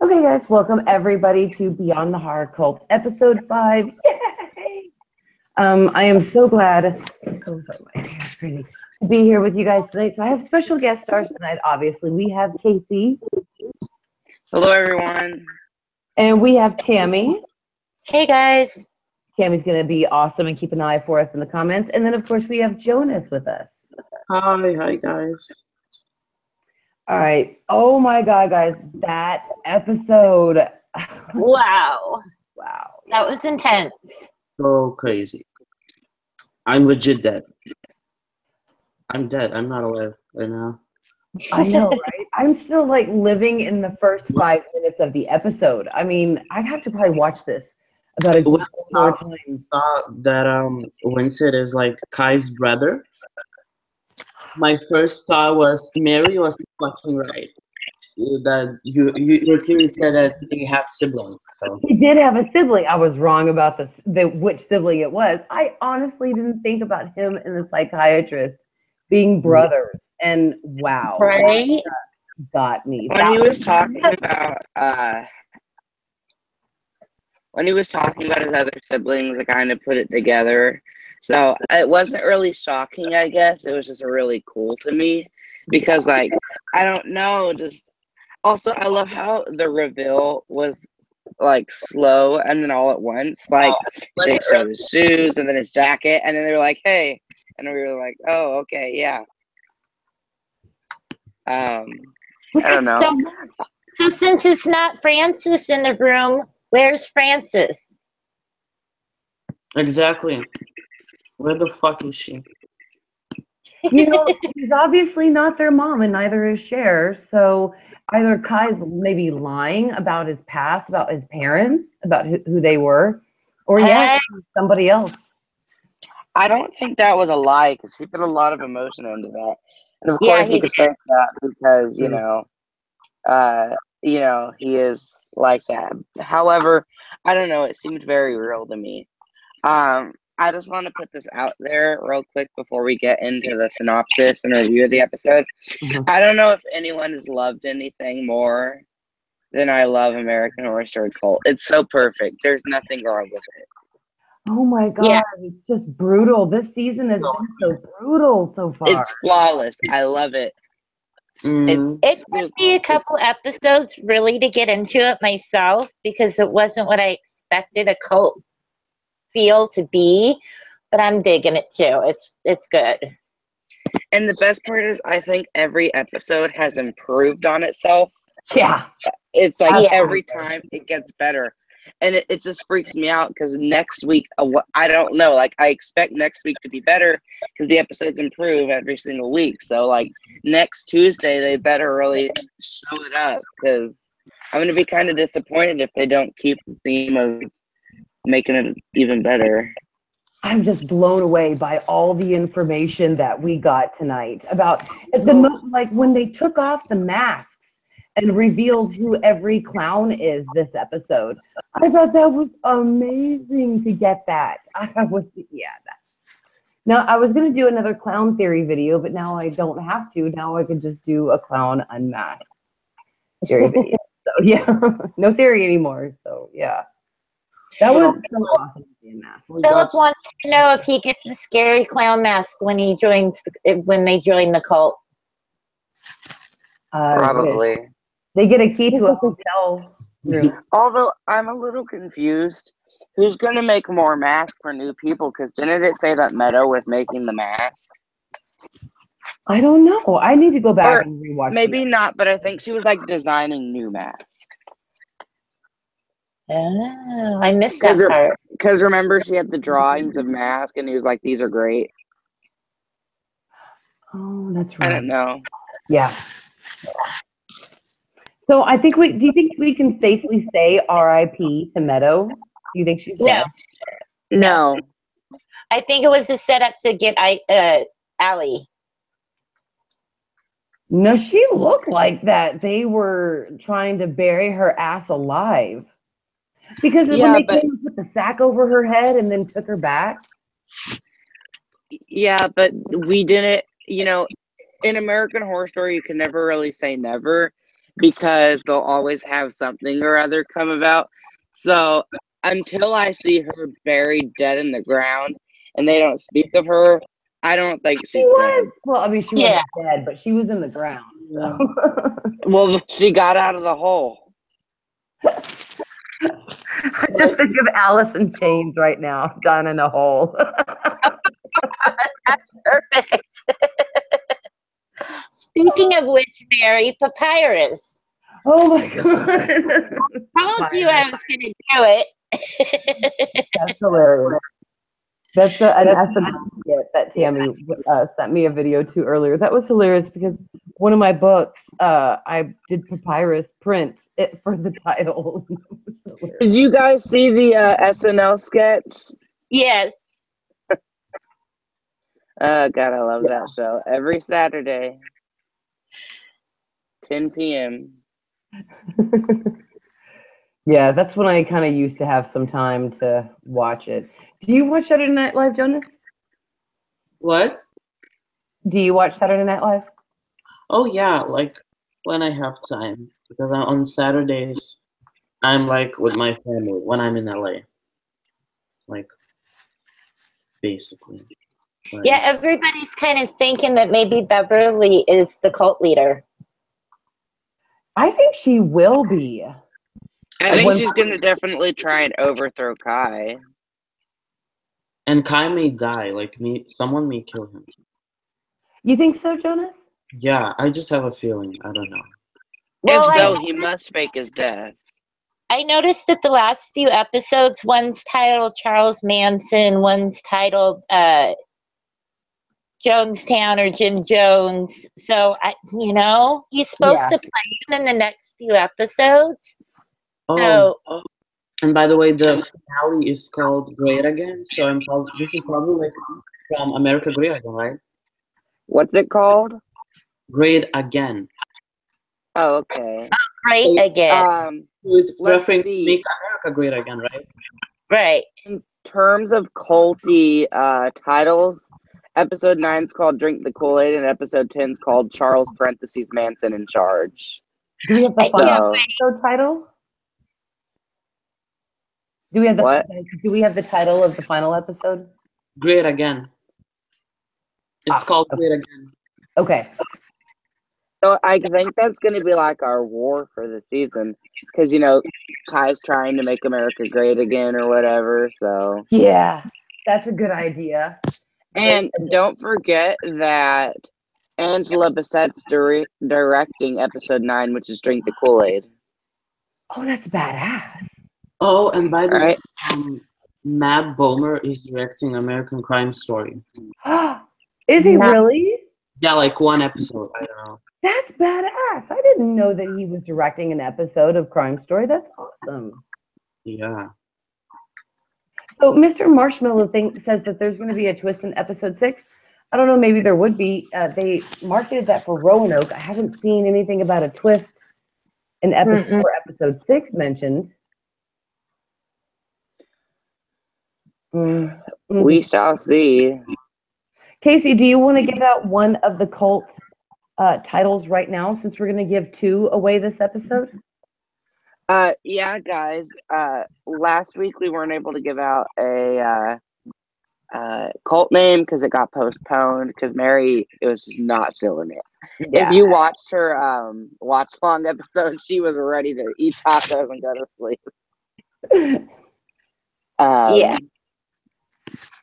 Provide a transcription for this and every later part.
Okay, guys, welcome everybody to Beyond the Horror Cult, episode 5. Yay! I am so glad. Oh, sorry, my hair is crazy. To be here with you guys tonight. So I have special guest stars tonight. Obviously, we have Casey. Hello, everyone. And we have Tammy. Hey, guys. Tammy's going to be awesome and keep an eye for us in the comments. And then, of course, we have Jonas with us. Hi, guys. All right. Oh my God, guys, that episode. Wow. Wow. That was intense. So crazy. I'm legit dead. I'm dead. I'm not alive right now. I know, right? I'm still like living in the first 5 minutes of the episode. I mean, I have to probably watch this about a couple more times. That Winsett is like Kai's brother. My first thought was Mary was fucking right. That your theory said that they have siblings. So He did have a sibling. I was wrong about the which sibling it was. I honestly didn't think about him and the psychiatrist being brothers. And wow, Right? that got me. When he was talking about his other siblings, I kind of put it together. So it wasn't really shocking, I guess. It was just really cool to me because, like, I don't know, just also I love how the reveal was like slow and then all at once. Like they showed his shoes and then his jacket, and then they were like, "Hey," and we were like, "Oh, okay, yeah." I don't know. So since it's not Francis in the room, where's Francis? exactly. Where the fuck is she? You know, he's obviously not their mom, and neither is Cher. So either Kai's maybe lying about his past, about his parents, about who they were, or somebody else. I don't think that was a lie because he put a lot of emotion into that, and of course he could say that because he is like that. However, I don't know. It seemed very real to me. I just want to put this out there real quick before we get into the synopsis and review of the episode. I don't know if anyone has loved anything more than I love American Horror Story Cult. It's so perfect. There's nothing wrong with it. Oh my God, it's just brutal. This season has been so brutal so far. It's flawless. I love it. It took me a couple episodes really to get into it myself because it wasn't what I expected a cult feel to be, but I'm digging it too. It's good. And the best part is I think every episode has improved on itself. Yeah. It's like every time it gets better. And it just freaks me out because next week, I don't know. Like, I expect next week to be better because the episodes improve every single week. So, like, next Tuesday, they better really show it up because I'm going to be kind of disappointed if they don't keep the theme of making it even better. I'm just blown away by all the information that we got tonight about like when they took off the masks and revealed who every clown is this episode. I thought that was amazing to get that. Now I was going to do another clown theory video, but now I don't have to. Now I can just do a clown unmasked theory video. So yeah, no theory anymore. So yeah. That was so awesome to be a mask. Philip wants to know if he gets the scary clown mask when they join the cult. Probably. They get a key to a hotel room. Although I'm a little confused. Who's going to make more masks for new people? Because didn't it say that Meadow was making the mask? I don't know. I need to go back and rewatch. Maybe not, but I think she was like designing new masks. Oh, I missed that part. Because remember, she had the drawings of masks, and he was like, "These are great." Oh, that's right. I don't know. Yeah. So I think do you think we can safely say R.I.P. to Meadow? Do you think she's dead? No. I think it was a setup to get Allie. No, she looked like that. They were trying to bury her ass alive. Because when they came and put the sack over her head and then took her back. Yeah, but we didn't, in American Horror Story, you can never really say never because they'll always have something or other come about. So until I see her buried dead in the ground and they don't speak of her, I don't think she's dead. Well, I mean, she wasn't dead, but she was in the ground. So. Well, she got out of the hole. I just think of Alice in Chains right now, down in a hole. That's perfect. Speaking of which, Mary, papyrus. Oh my God. I told you I was going to do it. That's hilarious. That's an SMS skit that Tammy sent me a video to earlier. That was hilarious because one of my books, I did papyrus print it for the title. Did you guys see the SNL sketch? Yes. God, I love that show. Every Saturday, 10 p.m. Yeah, that's when I kind of used to have some time to watch it. Do you watch Saturday Night Live, Jonas? What? Do you watch Saturday Night Live? Oh yeah, like when I have time, because on Saturdays I'm like with my family when I'm in LA, like basically. Like, Yeah, everybody's kind of thinking that maybe Beverly is the cult leader. I think she will be. I think she's going to definitely try and overthrow Kai. and Kai may die. Like someone may kill him. You think so, Jonas? Yeah, I just have a feeling. I don't know. Well, If so, he must fake his death. I noticed that the last few episodes, one's titled Charles Manson, one's titled Jonestown or Jim Jones. So, he's supposed to play him in the next few episodes. Oh, and by the way, the finale is called Great Again. So this is probably like from America Great Again, right? What's it called? Great Again. Oh, okay. Great Again. So it's referring to Make America Great Again, right? Right. In terms of culty titles, episode 9 is called Drink the Kool-Aid, and episode 10 is called Charles Manson in Charge. Do we have the final episode title? Do we have the title of the final episode? Great Again. It's called Great Again. Okay. So I think that's going to be like our war for the season, because Kai's trying to make America great again or whatever. So yeah, that's a good idea. And don't forget that Angela Bassett's directing episode 9, which is Drink the Kool-Aid. Oh, that's badass. Oh, and by the way, Matt Bomer is directing American Crime Story. Is he really? Yeah, like one episode. I don't know. That's badass. I didn't know that he was directing an episode of Crime Story. That's awesome. Yeah. So Mr. Marshmallow says that there's going to be a twist in episode 6. I don't know. Maybe there would be. They marketed that for Roanoke. I haven't seen anything about a twist in episode 6 mentioned. We shall see. Casey, do you want to give out one of the cult titles right now, since we're going to give 2 away this episode? Yeah, guys. Last week we weren't able to give out a cult name because it got postponed because Mary was just not feeling it. Yeah. If you watched her watch long episode, she was ready to eat tacos and go to sleep. Yeah.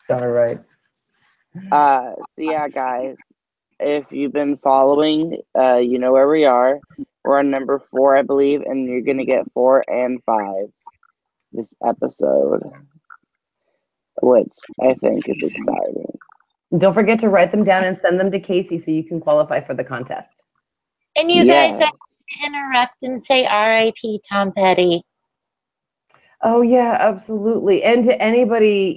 All right. So yeah, guys, if you've been following, you know where we are. We're on number 4, I believe, and you're gonna get 4 and 5 this episode, which I think is exciting. Don't forget to write them down and send them to Casey so you can qualify for the contest. And you guys have to interrupt and say R.I.P. Tom Petty. Oh, yeah, absolutely. And to anybody,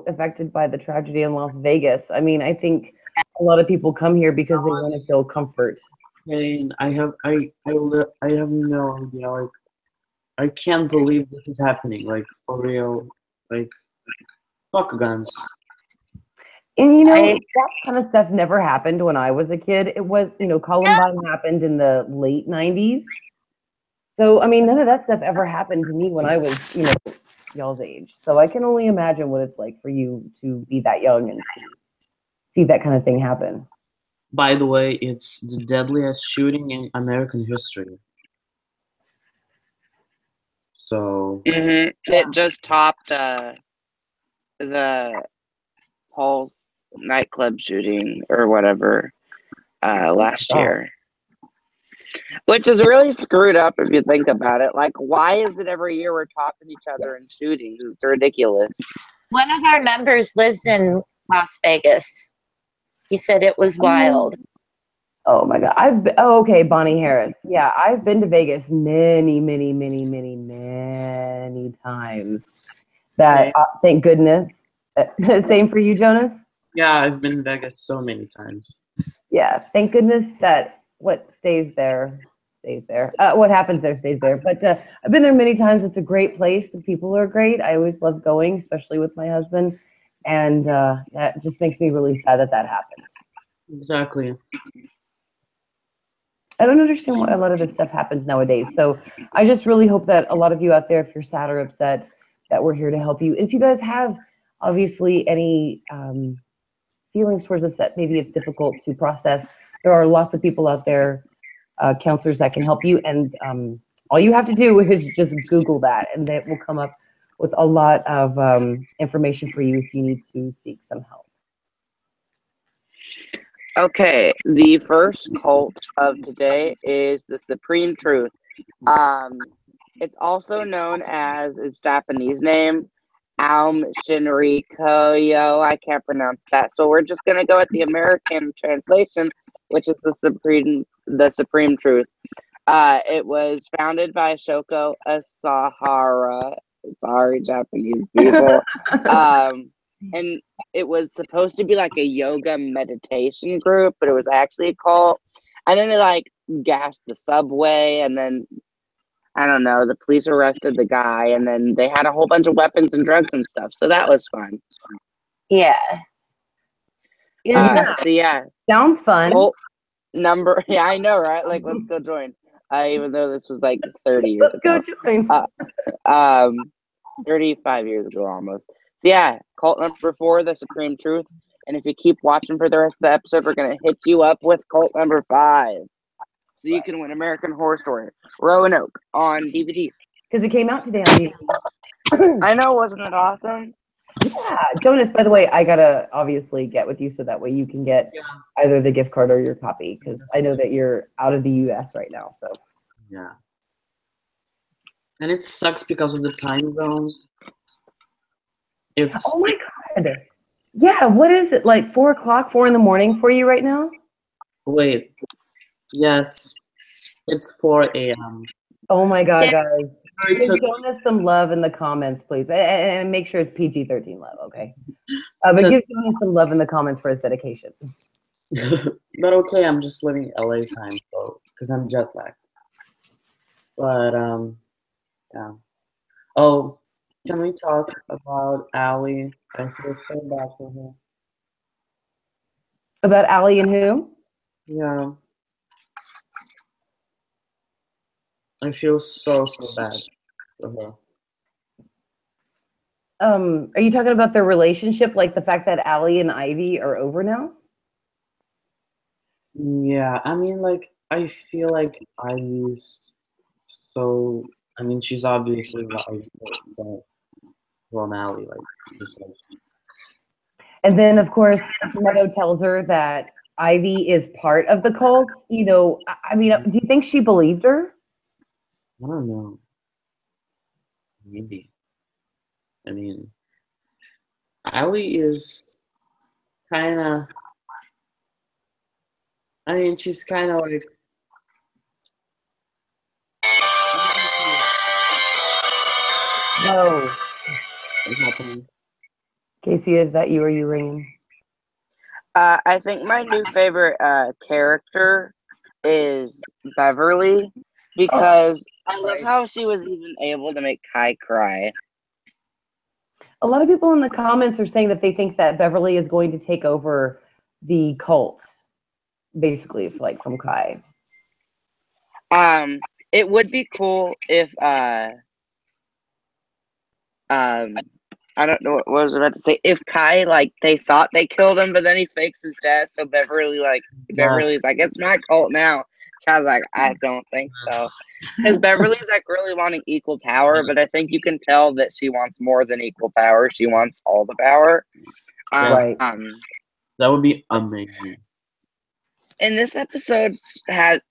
affected by the tragedy in Las Vegas. I mean, I think a lot of people come here because they want to feel comfort. And I have no idea. Like, I can't believe this is happening. Like, for real. Like, fuck guns. And that kind of stuff never happened when I was a kid. It was, Columbine happened in the late 90s. So, I mean, none of that stuff ever happened to me when I was, y'all's age. So I can only imagine what it's like for you to be that young and to see that kind of thing happen. By the way, it's the deadliest shooting in American history. So it just topped the Paul's nightclub shooting or whatever last year. Which is really screwed up if you think about it. Like, why is it every year we're topping each other in shootings? It's ridiculous. One of our members lives in Las Vegas. He said it was wild. Oh my God. Okay, Bonnie Harris. Yeah, I've been to Vegas many, many, many, many, many times. That thank goodness. Same for you, Jonas? Yeah, I've been to Vegas so many times. Yeah, thank goodness that what stays there stays there. What happens there stays there. But I've been there many times. It's a great place. The people are great. I always love going, especially with my husband. And that just makes me really sad that happened. Exactly. I don't understand why a lot of this stuff happens nowadays. So I just really hope that a lot of you out there, if you're sad or upset, that we're here to help you. If you guys have obviously any feelings towards us that maybe it's difficult to process, there are lots of people out there, counselors that can help you. And all you have to do is just Google that, and it will come up with a lot of information for you if you need to seek some help. Okay, the first cult of today is the Supreme Truth. It's also known as its Japanese name, Aum Shinrikoyo. I can't pronounce that, so we're just gonna go with the American translation, which is the Supreme Truth. It was founded by Shoko Asahara. Sorry, Japanese people. And it was supposed to be like a yoga meditation group, but it was actually a cult. And then they like gassed the subway, and then I don't know, the police arrested the guy, and then they had a whole bunch of weapons and drugs and stuff. So that was fun. Yeah. So yeah. Sounds fun. Cult number, yeah, I know, right? Like, let's go join. Even though this was like 30 years ago. Let's go join. 35 years ago almost. So yeah, cult number 4, the Supreme Truth. And if you keep watching for the rest of the episode, we're gonna hit you up with cult number 5, so you can win American Horror Story Roanoke on DVD. Because it came out today on DVD. I know, wasn't it awesome? Yeah, Jonas. By the way, I gotta obviously get with you so that way you can get either the gift card or your copy, because I know that you're out of the U.S. right now. So yeah. And it sucks because of the time zones. Oh my God. Yeah, what is it, like 4 o'clock, 4 in the morning for you right now? Wait. Yes. It's 4 a.m. Oh my God, guys. Give Jonas some love in the comments, please. And make sure it's PG-13 love, okay? But give Jonas some love in the comments for his dedication. But okay, I'm just living LA time, so because I'm jet lagged. But yeah. Oh, can we talk about Allie? I feel so bad for her. About Allie and who? Yeah. I feel so bad for her. Are you talking about their relationship, like the fact that Allie and Ivy are over now? Yeah, I mean, like, I feel like Ivy's so. I mean, she's obviously right from Allie, like, just like. And then, of course, Meadow tells her that Ivy is part of the cult. You know, I mean, do you think she believed her? I don't know. Maybe. I mean, Allie is kind of. I mean, she's kind of like. No. What's happening? Casey, is that you or you ringing? I think my new favorite character is Beverly, because I love how she was even able to make Kai cry. A lot of people in the comments are saying that they think that Beverly is going to take over the cult, basically, like from Kai. it would be cool if I don't know what I was about to say. If Kai, like, they thought they killed him, but then he fakes his death, so Beverly's like, it's my cult now. Kai's like, I don't think so. Because Beverly's like really wanting equal power, but I think you can tell that she wants more than equal power. She wants all the power. Right. That would be amazing. And this episode had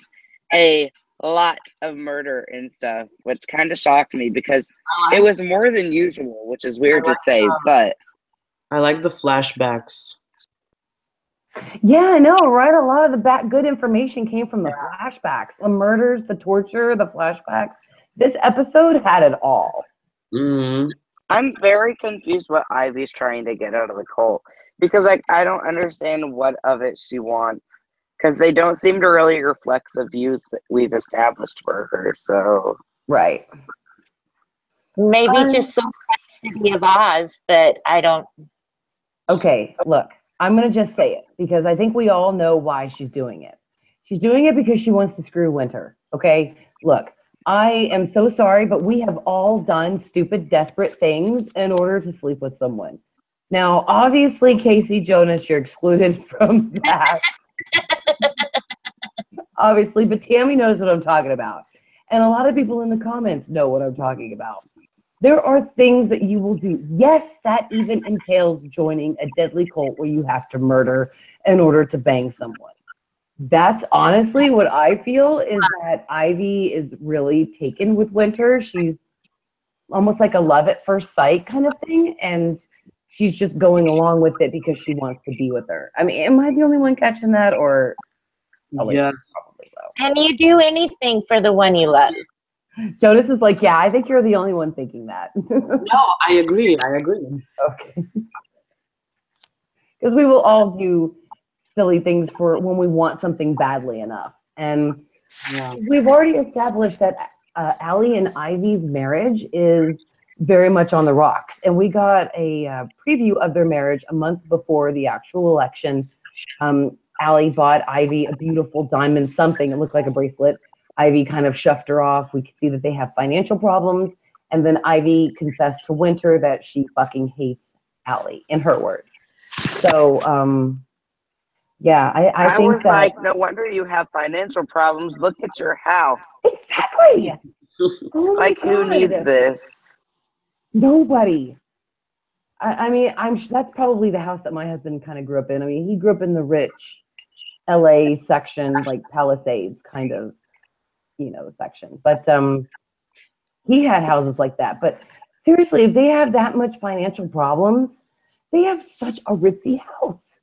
a lot of murder and stuff, which kind of shocked me because it was more than usual, which is weird to say, but I like the flashbacks. Yeah, I know, right? A lot of the good information came from the flashbacks, the murders, the torture, the flashbacks. This episode had it all. Mm-hmm. I'm very confused what Ivy's trying to get out of the cult because, like, I don't understand what of it she wants because they don't seem to really reflect the views that we've established for her. So, right. Maybe just some custody of Oz, but I don't. Okay, look, I'm going to just say it because I think we all know why she's doing it. She's doing it because she wants to screw Winter. Okay, look, I am so sorry, but we have all done stupid, desperate things in order to sleep with someone. Now, obviously, Casey Jonas, you're excluded from that. Obviously, but Tammy knows what I'm talking about. And a lot of people in the comments know what I'm talking about. There are things that you will do. Yes, that even entails joining a deadly cult where you have to murder in order to bang someone. That's honestly what I feel is that Ivy is really taken with Winter. She's almost like a love at first sight kind of thing. And she's just going along with it because she wants to be with her. I mean, am I the only one catching that or? Yes. Probably so. And you do anything for the one you love. Jonas is like, yeah, I think you're the only one thinking that. No, I agree. Okay. Because we will all do silly things for when we want something badly enough. And we've already established that Allie and Ivy's marriage is very much on the rocks. And we got a preview of their marriage a month before the actual election. Allie bought Ivy a beautiful diamond something. It looked like a bracelet. Ivy kind of shoved her off. We could see that they have financial problems. And then Ivy confessed to Winter that she fucking hates Allie, in her words. So, yeah, I think was that, like, no wonder you have financial problems. Look at your house. Exactly. Oh like, who needs this? Nobody. I mean, that's probably the house that my husband kind of grew up in. I mean, he grew up in the rich LA section, like Palisades kind of, section. But he had houses like that. But seriously, if they have that much financial problems, they have such a ritzy house.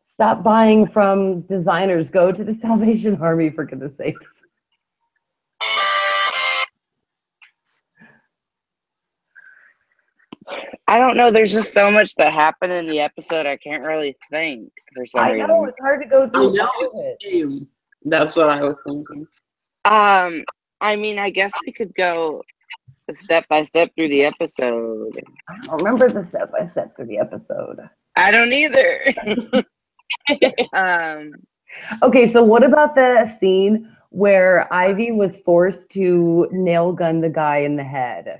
Stop buying from designers. Go to the Salvation Army, for goodness sakes. I don't know. There's just so much that happened in the episode. I can't really think for some reason. I know it's hard to go through all of it. That's what I was thinking. I mean, I guess we could go step by step through the episode. I don't remember the step by step through the episode. I don't either. Okay, so what about the scene where Ivy was forced to nail gun the guy in the head?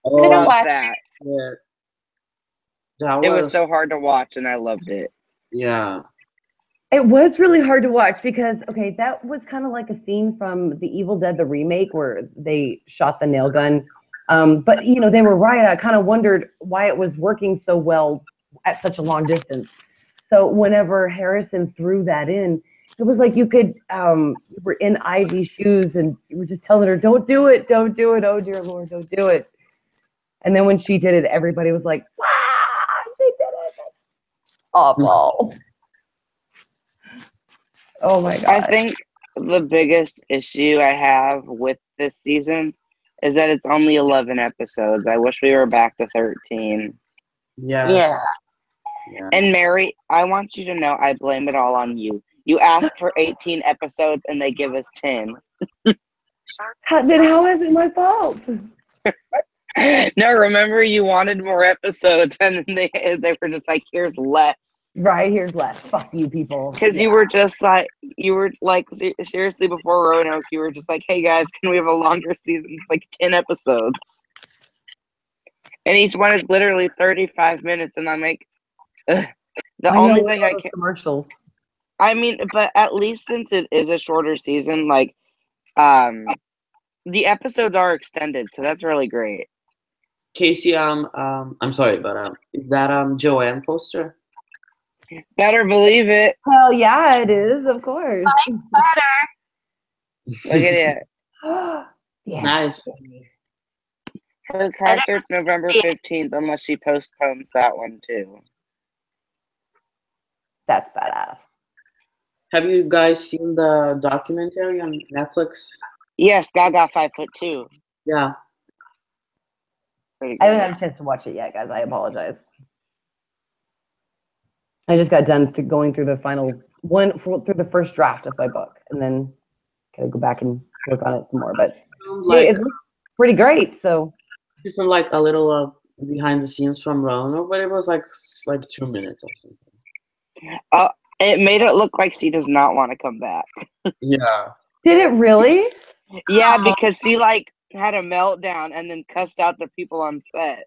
Couldn't watch that. Yeah. It was so hard to watch, and I loved it. Yeah. It was really hard to watch because, okay, that was kind of like a scene from The Evil Dead, the remake, where they shot the nail gun. But, they were right. I kind of wondered why it was working so well at such a long distance. So whenever Harrison threw that in, it was like you were in Ivy's shoes and you were just telling her, don't do it, oh dear Lord, don't do it. And then when she did it, everybody was like, wow, she did it. That's awful. Oh my God. I think the biggest issue I have with this season is that it's only 11 episodes. I wish we were back to 13. Yes. Yeah. And Mary, I want you to know I blame it all on you. You asked for 18 episodes and they give us 10. Then how is it my fault? No, remember you wanted more episodes and then they were just like, here's less. Right, here's less. Fuck you, people. Because you were like, seriously, before Roanoke, you were just like, hey guys, can we have a longer season? It's like 10 episodes. And each one is literally 35 minutes, and I'm like, ugh. The only thing I can commercials. I mean, but at least since it is a shorter season, like, the episodes are extended, so that's really great. Casey, I'm sorry, but is that Joanne poster? Better believe it. Hell yeah, it is, of course. Look at it. Yeah. Nice. Her concert's November 15th, unless she postpones that one too. That's badass. Have you guys seen the documentary on Netflix? Yes, Gaga 5'2". Yeah. I haven't had a chance to watch it yet, guys. I apologize. I just got done going through the final one, through the first draft of my book, and then gotta go back and work on it some more. But Like, it looks pretty great. So just from like a little behind the scenes from Roanoke, but it was like 2 minutes or something. It made it look like she does not want to come back. Yeah. did it really? Yeah, because she like had a meltdown and then cussed out the people on set.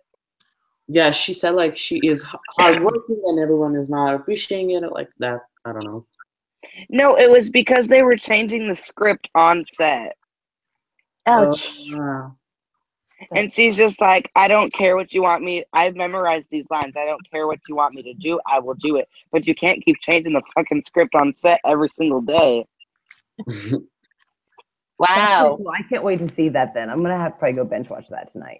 Yeah, she said like she is hardworking and everyone is not appreciating it like that. I don't know. No, it was because they were changing the script on set. Oh, jeez. And she's just like, I don't care what you want me. I've memorized these lines. I don't care what you want me to do. I will do it. But you can't keep changing the fucking script on set every single day. Wow. Cool. I can't wait to see that then. I'm going to have to probably go binge watch that tonight.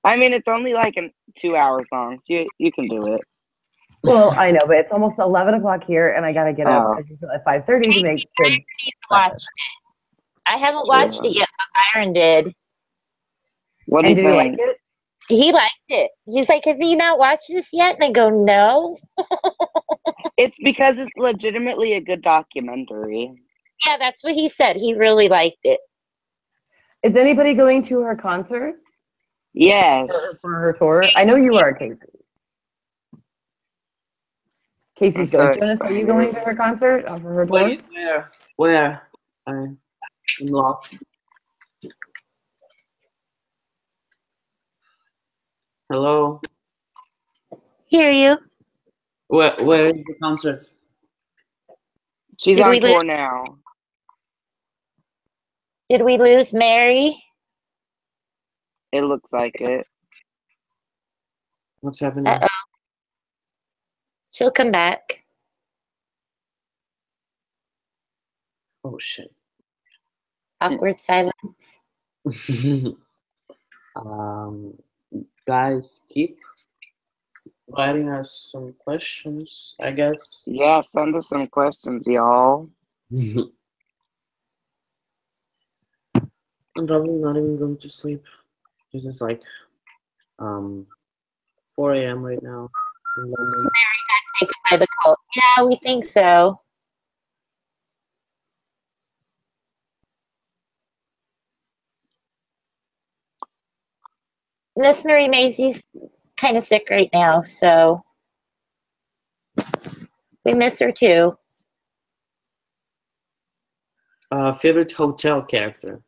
I mean, it's only like 2 hours long, so you can do it. Well, I know, but it's almost 11 o'clock here, and I got to get up at 5:30 to make good. Watched it. I haven't watched it yet, but Byron did. What do you think? Like it? He liked it. He's like, have you not watched this yet? And I go, no. It's because it's legitimately a good documentary. Yeah, that's what he said. He really liked it. Is anybody going to her concert? Yes. For her tour? I know you are, Casey. Casey's going. Jonas, are you going to her concert? For her tour? Where? I'm lost. Hello? Hear you. Where is the concert? She's on tour now. Did we lose Mary? It looks like it. What's happening? Uh-oh. She'll come back. Oh, shit. Awkward silence. Guys, keep writing us some questions, I guess. Yeah, send us some questions, y'all. I'm probably not even going to sleep. It's just like 4 a.m. right now in London. Mary got taken by the cult. Yeah, we think so. Miss Mary Maisie's kind of sick right now, so we miss her too. Favorite hotel character?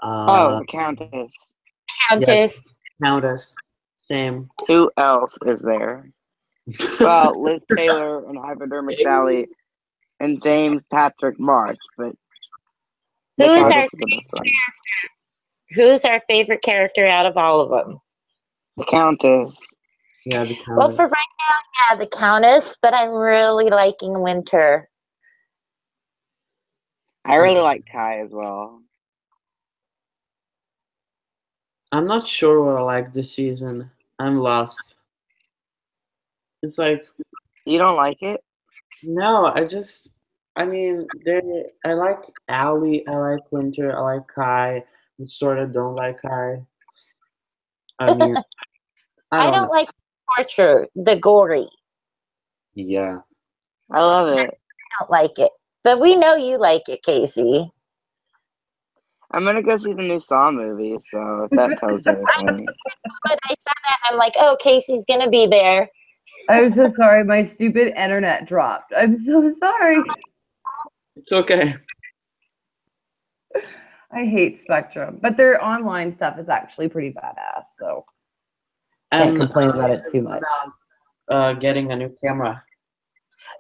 The Countess. Countess. Yes, Countess. Same. Who else is there? Well, Liz Taylor and Hypodermic Sally and James Patrick March, but who's our favorite character out of all of them? The Countess. Yeah, the Countess. Well, for right now, yeah, the Countess, but I'm really liking Winter. I really like Kai as well. I'm not sure what I like this season. I'm lost. It's like... You don't like it? No, I mean, I like Allie, I like Winter, I like Kai, but sort of don't like Kai. I mean, I don't like torture, the gory. Yeah. I love it. I don't like it. But we know you like it, Casey. I'm going to go see the new Saw movie, so if that tells you anything. When I saw that, I'm like, oh, Casey's going to be there. I'm so sorry. My stupid internet dropped. I'm so sorry. It's okay. I hate Spectrum, but their online stuff is actually pretty badass. So can't complain about it too much. Getting a new camera.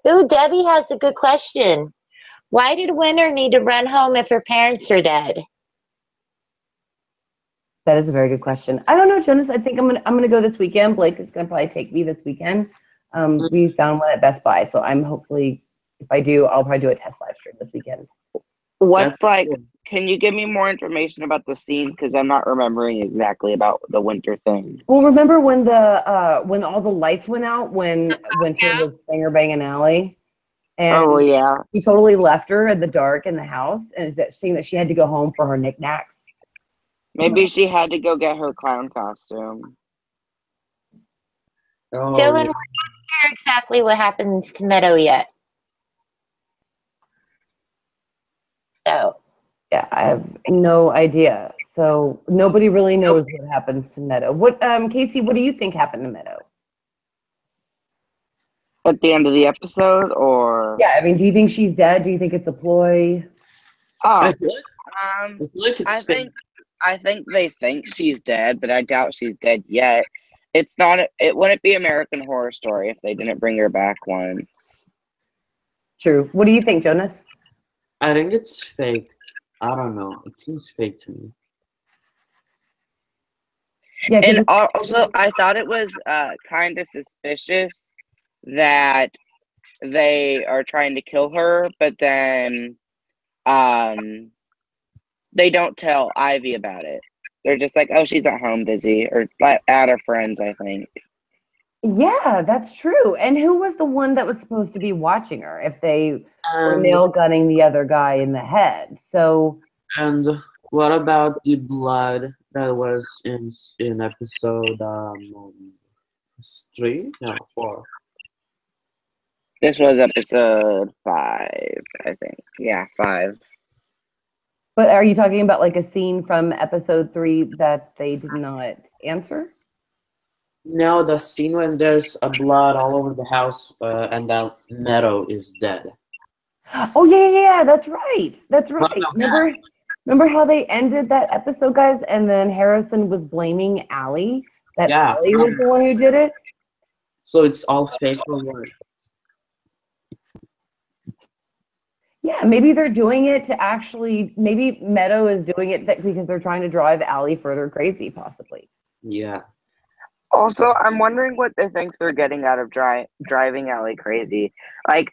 Ooh, Debbie has a good question. Why did Winter need to run home if her parents are dead? That is a very good question. I don't know, Jonas. I think I'm gonna go this weekend. Blake is gonna probably take me this weekend. We found one at Best Buy, so I'm hopefully, if I do, I'll probably do a test live stream this weekend. What's like? Can you give me more information about the scene? Because I'm not remembering exactly about the winter thing. Well, remember when when all the lights went out when Winter was finger banging Allie, and Oh yeah. he totally left her in the dark in the house, and that saying that she had to go home for her knickknacks. Maybe she had to go get her clown costume. Oh, Dylan, we're not sure exactly what happens to Meadow yet. So. Yeah, I have no idea. So nobody really knows what happens to Meadow. What, Casey? What do you think happened to Meadow? At the end of the episode, or Yeah, I mean, do you think she's dead? Do you think it's a ploy? oh, I feel like it's I think they think she's dead, but I doubt she's dead yet. It's not. It wouldn't be American Horror Story if they didn't bring her back once. True. What do you think, Jonas? I think it's fake. I don't know. It seems fake to me. Yeah, And also, I thought it was kind of suspicious that they are trying to kill her, but then they don't tell Ivy about it. They're just like, oh, she's at home busy, or at her friends, I think. yeah, that's true. And who was the one that was supposed to be watching her if they were nail gunning the other guy in the head? So. And what about the blood that was in episode 3? No, 4. This was episode 5, I think. Yeah, 5. But are you talking about like a scene from episode 3 that they did not answer? No, the scene when there's a blood all over the house and that Meadow is dead. Oh yeah, that's right. That's right. Wow. Remember how they ended that episode, guys? And then Harrison was blaming Allie. That Allie was the one who did it. So it's all fake or what? Yeah, maybe they're doing it to actually. Maybe Meadow is doing it because they're trying to drive Allie further crazy, possibly. Yeah. Also, I'm wondering what they think they're getting out of driving Allie crazy. Like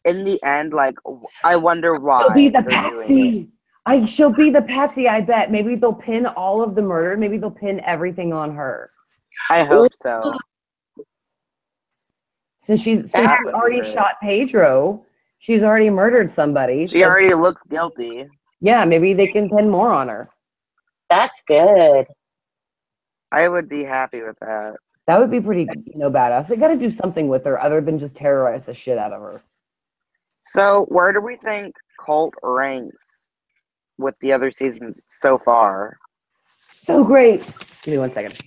in the end, like I wonder why. She'll be the patsy. She'll be the patsy. I bet. Maybe they'll pin all of the murder. Maybe they'll pin everything on her. I hope so. Since she already shot Pedro, she's already murdered somebody. She already looks guilty. Yeah, maybe they can pin more on her. That's good. I would be happy with that. That would be pretty, badass. They got to do something with her other than just terrorize the shit out of her. So, where do we think Colt ranks with the other seasons so far? So great. Give me 1 second.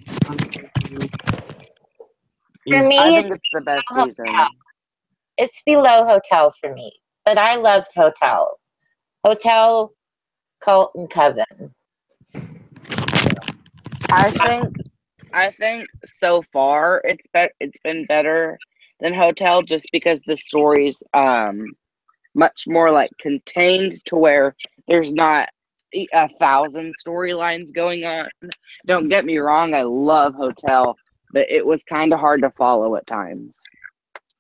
For me, I think it's the best season. It's below Hotel for me, but I loved Hotel. Hotel, Colt, and Coven. I think so far it's been better than Hotel just because the story's much more like contained to where there's not 1,000 storylines going on. Don't get me wrong, I love Hotel, but it was kind of hard to follow at times.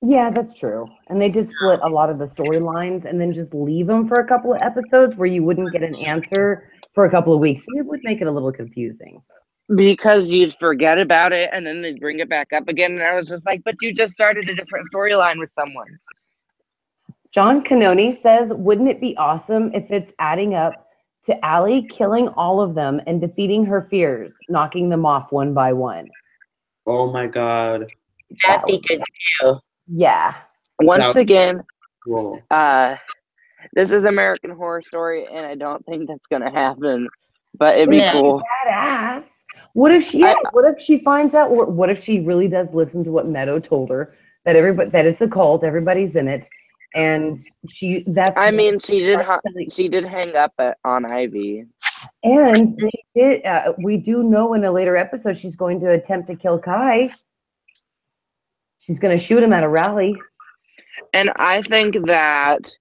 Yeah, that's true. And they did split a lot of the storylines and then just leave them for a couple of episodes where you wouldn't get an answer for a couple of weeks. It would make it a little confusing. Because you'd forget about it and then they'd bring it back up again. And I was just like, but you just started a different storyline with someone. John Canoni says, wouldn't it be awesome if it's adding up to Allie killing all of them and defeating her fears, knocking them off one by one? Oh my God. That'd be good too. Yeah. Once again, cool. This is American Horror Story, and I don't think that's going to happen, but it'd be cool. Badass. What if she finds out, or what if she really does listen to what Meadow told her, that it's a cult, everybody's in it, and she did hang up on Ivy. And we do know in a later episode she's going to attempt to kill Kai. She's going to shoot him at a rally. And I think that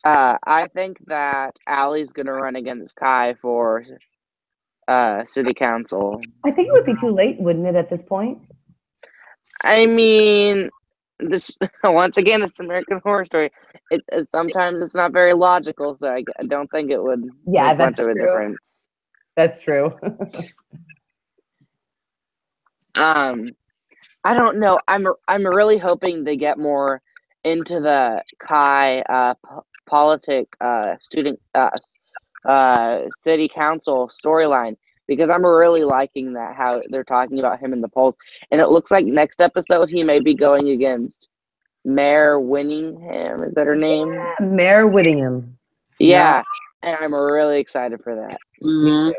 Allie's going to run against Kai for city council. I think it would be too late, wouldn't it, at this point? I mean, this once again, it's American Horror Story. Sometimes it's not very logical, so I don't think it would make much of a difference. That's true. I don't know. I'm really hoping to get more into the Kai student city council storyline, because I'm really liking that, how they're talking about him in the polls, and it looks like next episode he may be going against Mayor Winningham. Is that her name? Yeah, Mayor Whittingham. Yeah, and I'm really excited for that. Mm-hmm.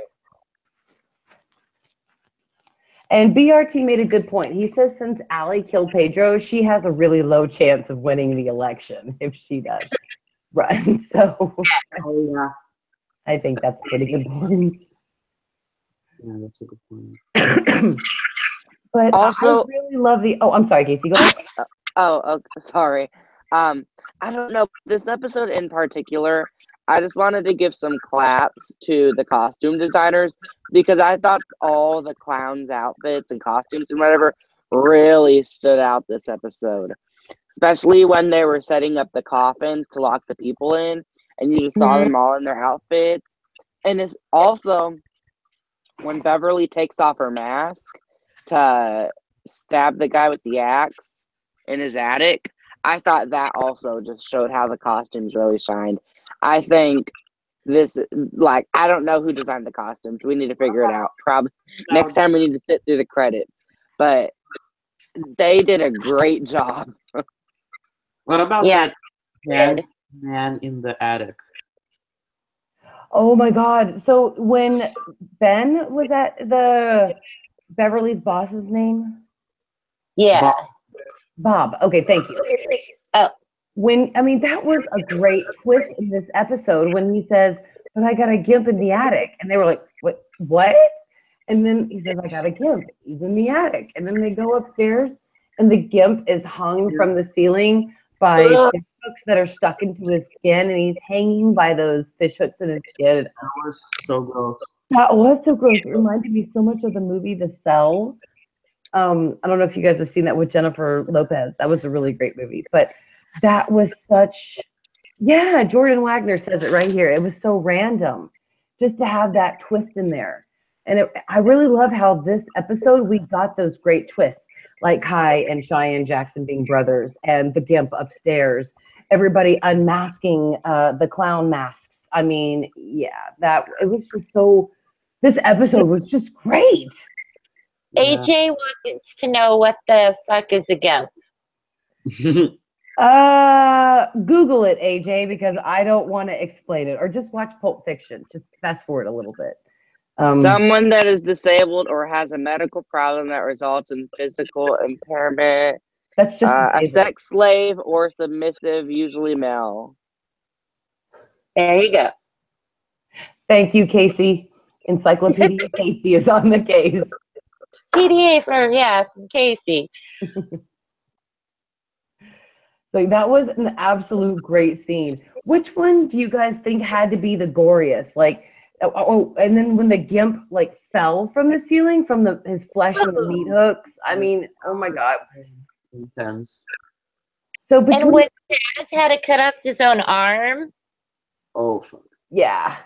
And BRT made a good point. He says since Allie killed Pedro, she has a really low chance of winning the election if she does run. So I think that's a pretty good point. Yeah, that's a good point. But also, I really love I'm sorry, Casey, go ahead. Oh, sorry. I don't know. This episode in particular, I just wanted to give some claps to the costume designers, because I thought all the clowns' outfits and costumes and whatever really stood out this episode. Especially when they were setting up the coffins to lock the people in, and you just saw them all in their outfits. And it's also when Beverly takes off her mask to stab the guy with the axe in his attic, I thought that also just showed how the costumes really shined. I think I don't know who designed the costumes. We need to figure it out. Probably next time we need to sit through the credits. But they did a great job. What about that man in the attic? Oh my God. So when Ben was at Beverly's boss's name? Yeah. Bob. Okay, thank you. Oh. That was a great twist in this episode when he says, "But I got a gimp in the attic." And they were like, what? And then he says, "I got a gimp. He's in the attic." And then they go upstairs and the gimp is hung from the ceiling by fish hooks that are stuck into his skin, and he's hanging by those fish hooks in his skin. That was so gross. That was so gross. It reminded me so much of the movie The Cell. I don't know if you guys have seen that with Jennifer Lopez. That was a really great movie. But that was Jordan Wagner says it right here. It was so random just to have that twist in there. And I really love how this episode, we got those great twists, like Kai and Cheyenne Jackson being brothers, and the gimp upstairs, everybody unmasking the clown masks. I mean, it was just this episode was just great. AJ wants to know what the fuck is a gimp. Google it, AJ, because I don't want to explain it, or just watch Pulp Fiction. Just fast forward a little bit. Someone that is disabled or has a medical problem that results in physical impairment. That's just a sex slave or submissive, usually male. There you go. Thank you, Casey. Encyclopedia Casey is on the case. CDA from Casey. So that was an absolute great scene. Which one do you guys think had to be the goriest? And then when the gimp fell from the ceiling from his flesh and the meat hooks. I mean, oh my God. Intense. And when Jazz had to cut off his own arm. Oh, fuck. Yeah.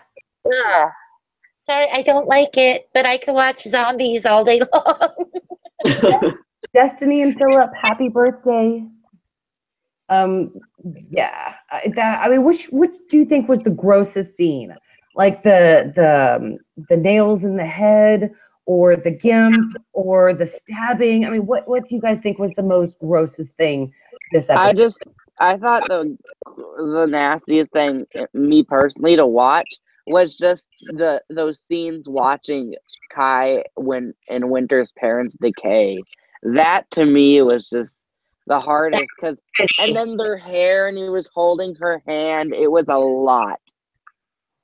Ugh. Sorry, I don't like it, but I can watch zombies all day long. Destiny and Philip, happy birthday. Which do you think was the grossest scene? Like the nails in the head, or the gimp, or the stabbing? I mean, what do you guys think was the most grossest thing this episode? I thought the nastiest thing, me personally, to watch was just those scenes watching Kai and Winter's parents decay. That to me was just the hardest and then their hair, and he was holding her hand. It was a lot.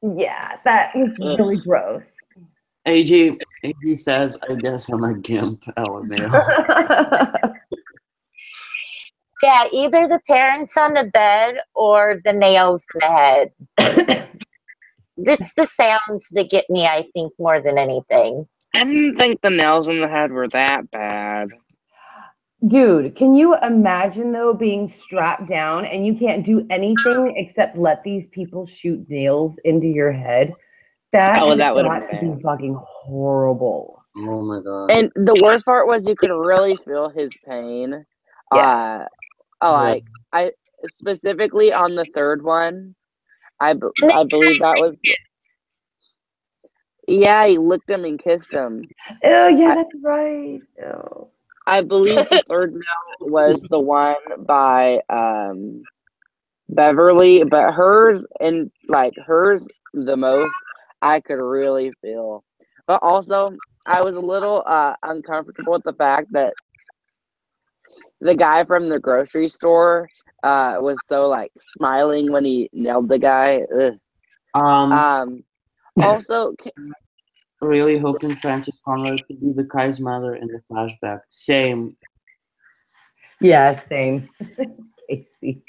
Yeah, that was really gross. AJ says, I guess I'm a gimp, LMAO. Yeah, either the parents on the bed or the nails in the head. It's the sounds that get me, I think, more than anything. I didn't think the nails in the head were that bad. Dude, can you imagine, though, being strapped down and you can't do anything except let these people shoot nails into your head? That would got to be fucking horrible. Oh my god. And the worst part was you could really feel his pain. Yeah. I specifically on the third one, I believe that was. Yeah, he licked him and kissed him. Oh, yeah, that's right. Oh. I believe the third nail was the one by Beverly, but hers the most I could really feel. But also, I was a little uncomfortable with the fact that the guy from the grocery store was so like smiling when he nailed the guy. Also, really hoping Frances Conrad could be the Kai's mother in the flashback. Same. Yeah, same. Casey.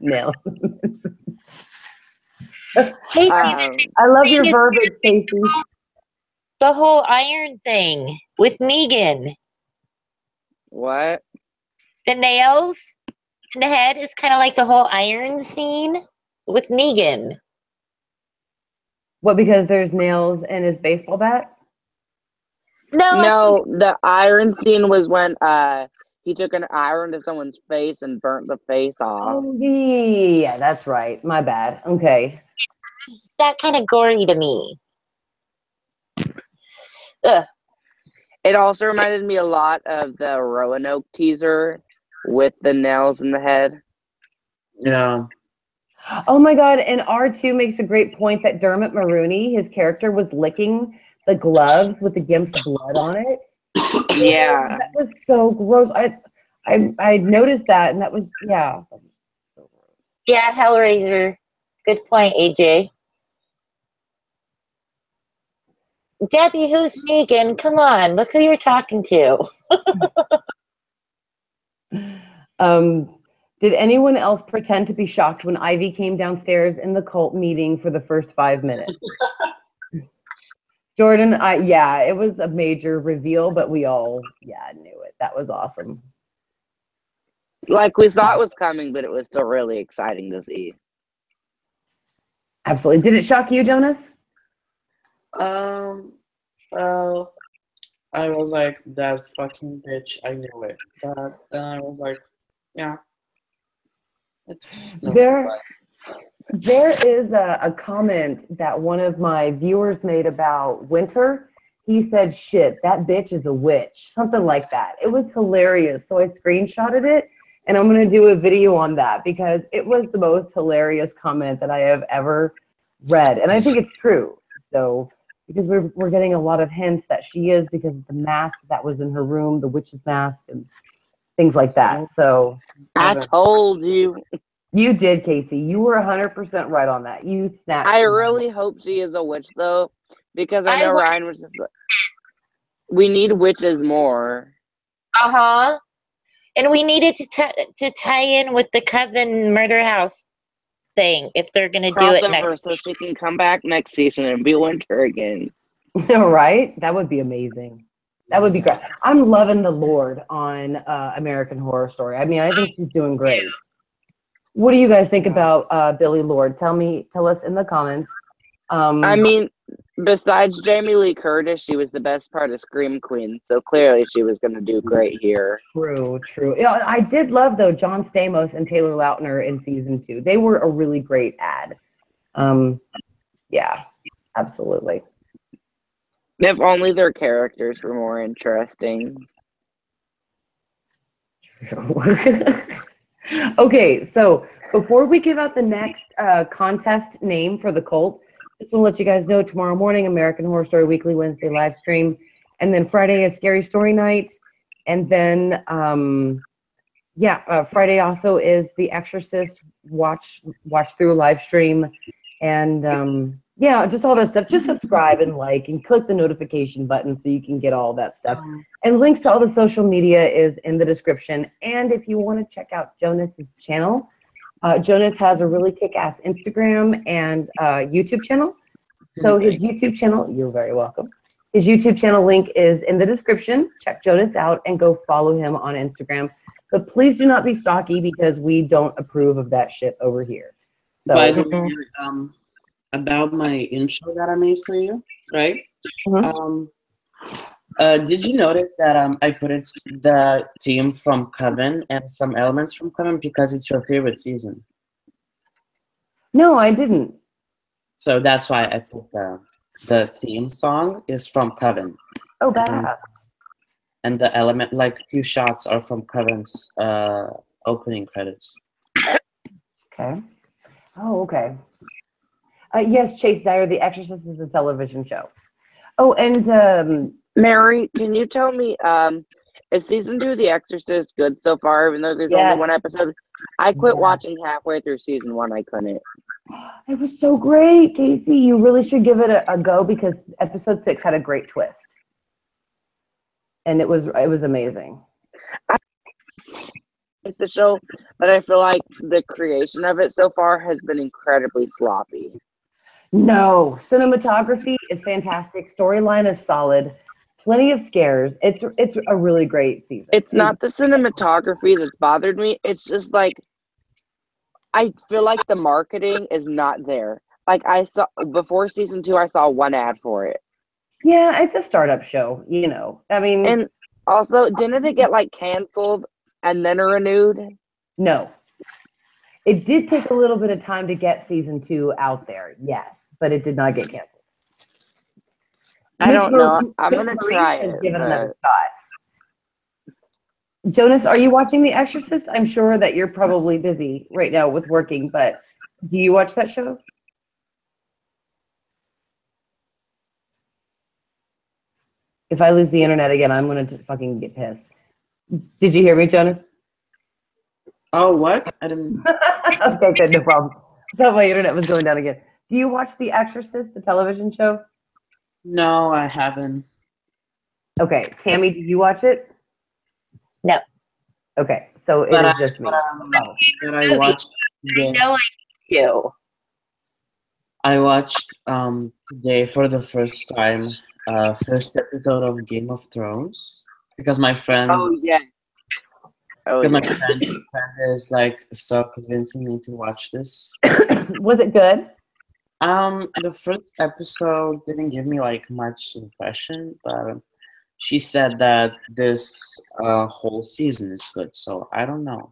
No. I love your verbiage, Casey. The whole iron thing with Negan. What? The nails in the head is kind of like the whole iron scene with Negan. What, because there's nails in his baseball bat? No, the iron scene was when he took an iron to someone's face and burnt the face off. Oh, yeah, that's right. My bad. Okay. It's that kind of gory to me. Ugh. It also reminded me a lot of the Roanoke teaser with the nails in the head. Yeah. Oh my god, and R2 makes a great point that Dermot Mulroney, his character, was licking the gloves with the gimp's blood on it. Yeah. That was so gross. I noticed that, and that was, yeah. Yeah, Hellraiser. Good point, AJ. Debbie, who's Negan? Come on, look who you're talking to. Did anyone else pretend to be shocked when Ivy came downstairs in the cult meeting for the first 5 minutes? Jordan, yeah, it was a major reveal, but we all, knew it. That was awesome. Like, we saw it was coming, but it was still really exciting to see. Absolutely. Did it shock you, Jonas? Well, I was like, that fucking bitch, I knew it. But then I was like, yeah. There is a comment that one of my viewers made about Winter. He said, shit, that bitch is a witch. Something like that. It was hilarious. So I screenshotted it, and I'm going to do a video on that because it was the most hilarious comment that I have ever read. And I think it's true. So, because we're getting a lot of hints that she is because of the mask that was in her room, the witch's mask, and things like that. So I told you. You did, Casey. You were 100% right on that. You snapped. I really hope she is a witch, though, because I know Ryan was just like, we need witches more. Uh-huh. And we needed to tie in with the Coven Murder House thing if they're going to do it next. So she can come back next season and be Winter again. Right? That would be amazing. That would be great. I'm loving the Lord on American Horror Story. I mean, I think she's doing great. What do you guys think about Billy Lord? Tell us in the comments. I mean, besides Jamie Lee Curtis, she was the best part of Scream Queen, so clearly she was going to do great here. True. You know, I did love, though, John Stamos and Taylor Lautner in season 2. They were a really great ad. Yeah, absolutely. If only their characters were more interesting. Okay, so before we give out the next contest name for the cult, just want to let you guys know tomorrow morning, American Horror Story Weekly Wednesday live stream. And then Friday is Scary Story Night. And then, Friday also is The Exorcist watch through live stream. And just all that stuff. Just subscribe and like and click the notification button so you can get all that stuff. And links to all the social media is in the description. And if you want to check out Jonas's channel, Jonas has a really kick-ass Instagram and YouTube channel. So his YouTube channel, you're very welcome. His YouTube channel link is in the description. Check Jonas out and go follow him on Instagram. But please do not be stalky because we don't approve of that shit over here. So, by the way, about my intro that I made for you, right? Did you notice that I put the theme from Coven and some elements from Coven because it's your favorite season? No, I didn't. So that's why I put the theme song is from Coven. Oh, badass. And the element, like few shots, are from Coven's opening credits. Okay. Oh, okay. Yes, Chase Dyer, The Exorcist is a television show. Oh, and Mary, can you tell me, is season 2 of The Exorcist good so far, even though there's only one episode? I quit watching halfway through season 1. I couldn't. It was so great, Casey. You really should give it a go because episode 6 had a great twist. And it was amazing. It's the show, but I feel like the creation of it so far has been incredibly sloppy. No, cinematography is fantastic. Storyline is solid. Plenty of scares. It's a really great season. It's not the cinematography that's bothered me. It's just like I feel like the marketing is not there. Like I saw before season 2, I saw one ad for it. Yeah, it's a startup show, you know. I mean, and also, didn't it get like canceled and then renewed? No. It did take a little bit of time to get season 2 out there, yes, but it did not get canceled. I don't know. I'm going to try it. Give it another shot. Jonas, are you watching The Exorcist? I'm sure that you're probably busy right now with working, but do you watch that show? If I lose the internet again, I'm going to fucking get pissed. Did you hear me, Jonas? Oh, what? I didn't. Okay, good, no problem. I thought my internet was going down again. Do you watch The Exorcist, the television show? No, I haven't. Okay, Tammy, did you watch it? No. Okay, so it is just me. I watched. I know I do. I watched today for the first time first episode of Game of Thrones because my friend. Oh yeah. Oh yeah. My friend is like so convincing me to watch this. Was it good? The first episode didn't give me like much impression, but she said that this whole season is good, so I don't know.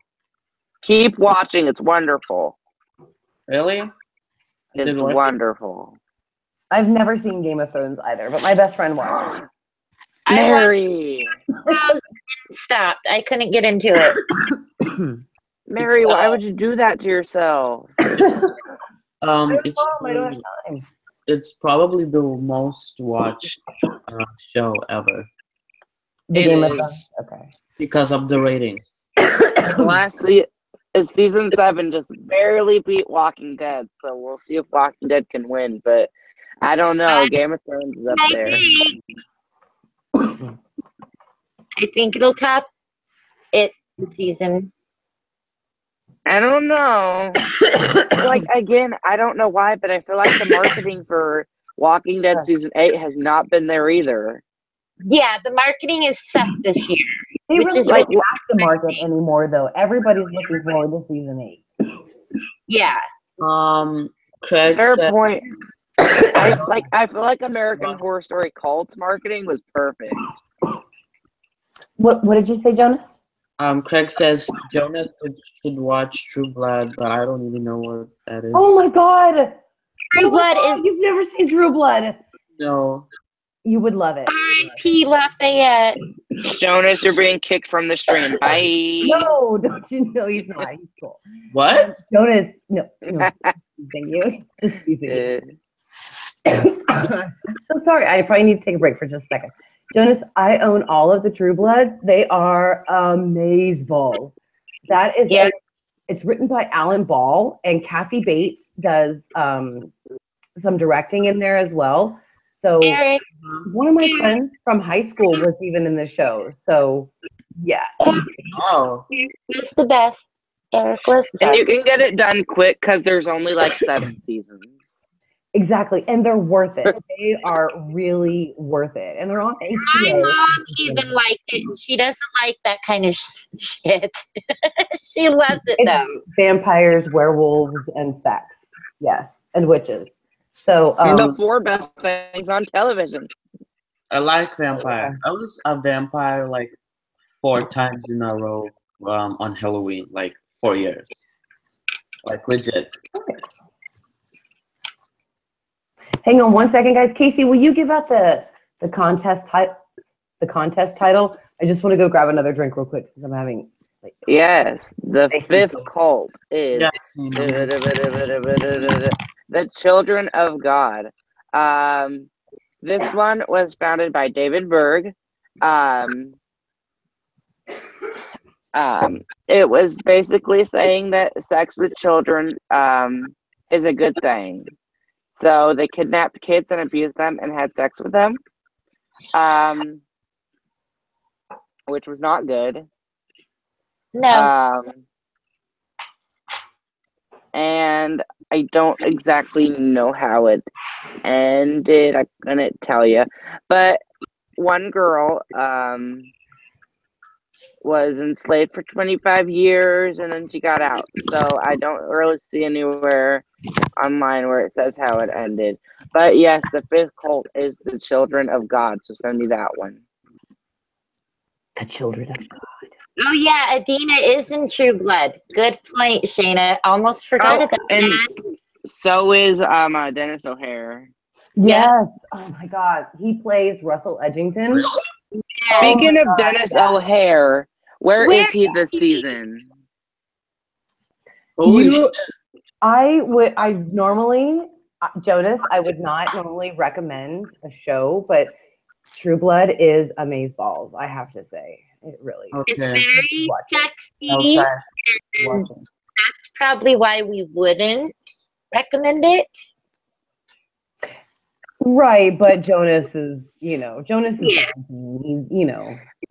Keep watching, it's wonderful. Really? It's wonderful. I've never seen Game of Thrones either, but my best friend watched it. Mary! Stopped. I couldn't get into it. Mary, why would you do that to yourself? I don't have time. It's probably the most watched show ever. The Game of Thrones? Okay. Because of the ratings. Lastly, season 7 just barely beat Walking Dead, so we'll see if Walking Dead can win, but I don't know. Game of Thrones is up there. I think it'll top it season. I don't know. Like, again, I don't know why, but I feel like the marketing for Walking Dead season 8 has not been there either. Yeah, the marketing is sucked this year. They which really is don't like have to market anymore, though. Everybody's looking forward to season 8. Yeah. Craig Fair said, point. I feel like American Horror Story Cult's marketing was perfect. What did you say, Jonas? Craig says Jonas should watch True Blood, but I don't even know what that is. Oh my God! True Blood is. You've never seen True Blood? No. You would love it. R.I.P. Lafayette. Jonas, you're being kicked from the stream. Bye. No, don't you know he's not. He's cool. What? Jonas, no. Thank you. Just teasing you. I'm so sorry. I probably need to take a break for just a second. Jonas, I own all of the True Blood. They are amazeballs. That is it's written by Alan Ball, and Kathy Bates does some directing in there as well. So Eric. one of my friends from high school was even in the show. So yeah. Oh. He was the best. Eric was the And best. you can get it done quick because there's only like 7 seasons. Exactly. And they're worth it. They are really worth it. And they're on HBO. My mom even liked it, and she doesn't like that kind of shit. She loves it though. Vampires, werewolves, and sex. Yes. And witches. So The 4 best things on television. I like vampires. I was a vampire like 4 times in a row on Halloween, like 4 years. Like legit. Hang on one second, guys. Casey, will you give out the contest title? I just want to go grab another drink real quick since I'm having. Yes, the 5th cult is the Children of God. This one was founded by David Berg. It was basically saying that sex with children is a good thing. So they kidnapped kids and abused them and had sex with them, which was not good. No. And I don't exactly know how it ended. I couldn't tell you. But one girl was enslaved for 25 years and then she got out. So I don't really see anywhere online where it says how it ended. But yes, the 5th cult is the Children of God. So send me that one. The Children of God. Oh yeah, Adina is in True Blood. Good point, Shayna. Almost forgot about and that. so is Dennis O'Hare. Yes. Oh my God. He plays Russell Edgington. Speaking of Dennis O'Hare, where is he this season? I normally, Jonas, I would not normally recommend a show, but True Blood is amazeballs, I have to say. It really is. It's very sexy, and that's probably why we wouldn't recommend it. Right, but Jonas is, Jonas is,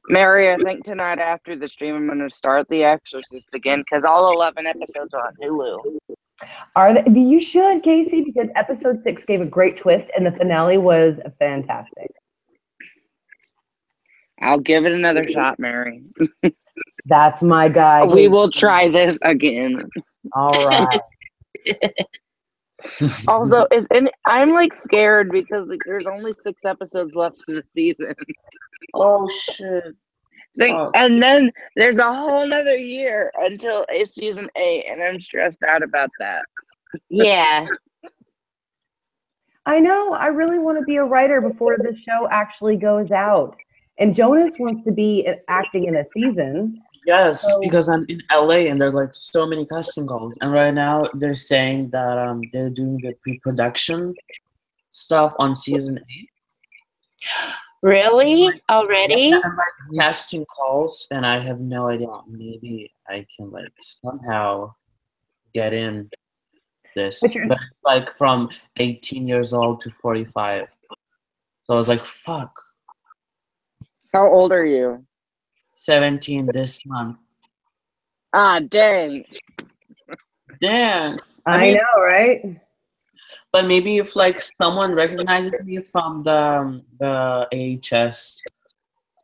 Mary, I think tonight after the stream, I'm going to start The Exorcist again because all 11 episodes are on Hulu. You should, Casey, because episode 6 gave a great twist and the finale was fantastic. I'll give it another shot, Mary. That's my guy. We will try this again. All right. Also, I'm like scared because there's only 6 episodes left in the season. Oh shit! And then there's a whole nother year until season 8, and I'm stressed out about that. Yeah. I know. I really want to be a writer before the show actually goes out. And Jonas wants to be acting in a season. Yes, because I'm in LA and there's like so many casting calls. And right now they're saying that they're doing the pre-production stuff on season 8. Really? Already? Yeah, I'm like casting calls and I have no idea. Maybe I can like somehow get in this. But it's like from 18 years old to 45. So I was like, fuck. How old are you? 17 this month. Ah, dang. Damn. I know, right? But maybe if like someone recognizes me from the AHS,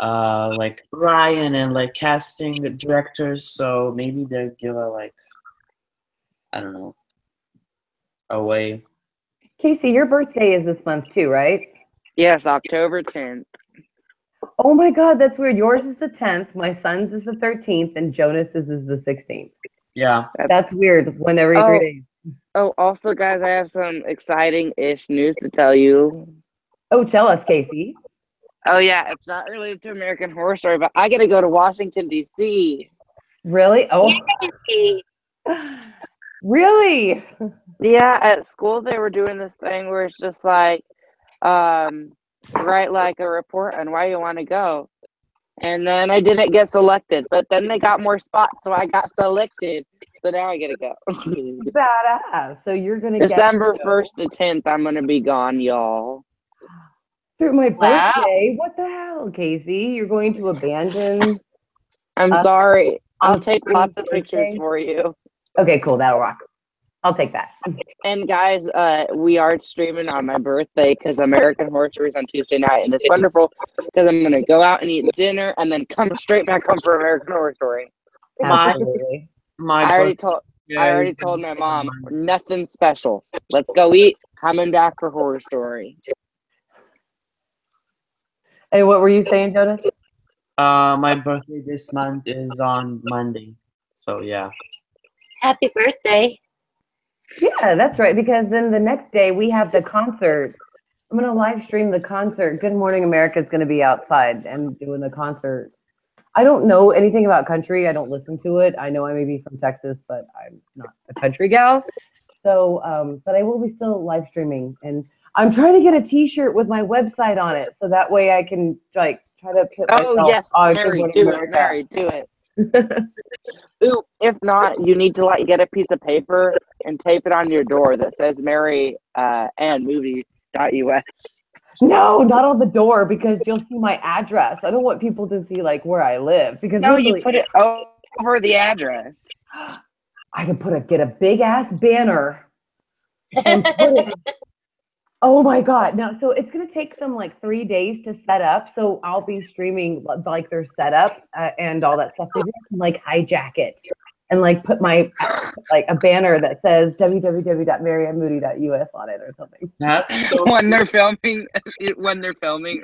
like Ryan and like casting directors, so maybe they'll give a like, I don't know, away. Casey, your birthday is this month too, right? Yes, October 10th. Oh my God, that's weird. Yours is the 10th, my son's is the 13th, and Jonas's is the 16th. Yeah. That's weird. One every 3 days. Oh, also, guys, I have some exciting-ish news to tell you. Oh, tell us, Casey. Oh, yeah, it's not related to American Horror Story, but I got to go to Washington, D.C. Really? Oh. Really? Yeah, at school they were doing this thing where it's just like, write like a report on why you want to go. And then I didn't get selected, but then they got more spots, so I got selected. So now I get to go. Badass. So you're gonna December 1st to 10th, I'm gonna be gone, y'all. through my Wow. birthday. What the hell, Casey? You're going to abandon? I'm sorry. I'll on take lots of Casey's pictures birthday? for you. Okay, cool. That'll rock. I'll take that. And guys, we are streaming on my birthday because American Horror Story is on Tuesday night, and it's wonderful because I'm gonna go out and eat dinner and then come straight back home for American Horror Story. Absolutely. I already told my mom nothing special. Let's go eat. Coming back for Horror Story. Hey, what were you saying, Jonas? My birthday this month is on Monday. So yeah. Happy birthday. Yeah, that's right. Because then the next day we have the concert. I'm gonna live stream the concert. Good Morning America is gonna be outside and doing the concert. I don't know anything about country. I don't listen to it. I know I may be from Texas, but I'm not a country gal. So, but I will be still live streaming, and I'm trying to get a T-shirt with my website on it, so that way I can like try to put myself Yes, on Mary, Good Morning do America. it, Mary, do it. Ooh, if not, you need to like get a piece of paper and tape it on your door that says Mary and Moody.us. No, not on the door, because you'll see my address. I don't want people to see like where I live, because No, you literally, put it over the address. I can get a big ass banner and put it. Oh my God. No, so it's going to take them like 3 days to set up. So I'll be streaming like their setup and all that stuff. They can like hijack it and like put my like a banner that says www.maryandmoody.us on it or something. When they're filming,